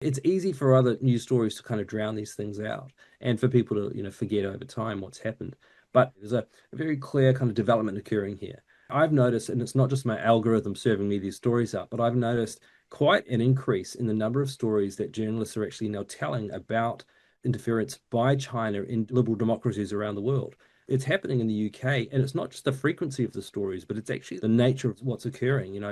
It's easy for other news stories to kind of drown these things out and for people to, forget over time what's happened. But there's a very clear kind of development occurring here. I've noticed, and it's not just my algorithm serving me these stories up, but I've noticed quite an increase in the number of stories that journalists are actually now telling about interference by China in liberal democracies around the world. It's happening in the UK, and it's not just the frequency of the stories, but it's actually the nature of what's occurring.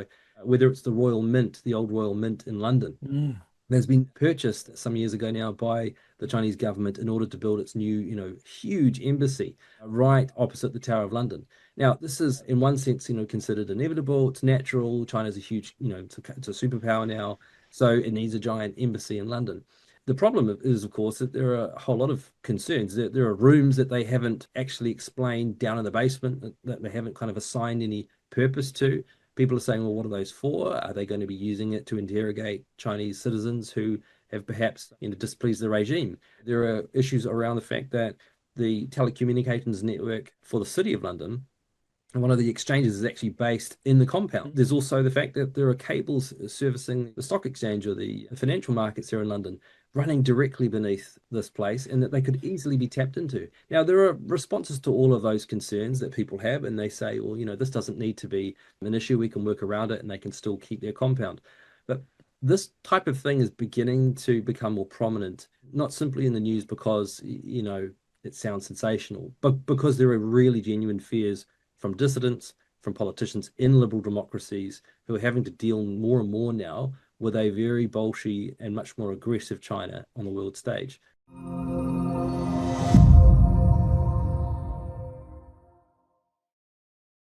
Whether it's the Royal Mint, the old Royal Mint in London, Mm. that's been purchased some years ago now by the Chinese government in order to build its new, huge embassy right opposite the Tower of London. Now, this is in one sense, considered inevitable. It's natural. China's a huge, it's a superpower now, so it needs a giant embassy in London. The problem is, of course, that there are a whole lot of concerns. There are rooms that they haven't actually explained down in the basement that they haven't kind of assigned any purpose to. People are saying, well, what are those for? Are they going to be using it to interrogate Chinese citizens who have perhaps, displeased the regime? There are issues around the fact that the telecommunications network for the City of London, and one of the exchanges is actually based in the compound. There's also the fact that there are cables servicing the stock exchange or the financial markets here in London running directly beneath this place and that they could easily be tapped into. Now, there are responses to all of those concerns that people have, and they say, well, this doesn't need to be an issue. We can work around it and they can still keep their compound. But this type of thing is beginning to become more prominent, not simply in the news because, it sounds sensational, but because there are really genuine fears from dissidents, from politicians in liberal democracies who are having to deal more and more now with a very bolshy and much more aggressive China on the world stage.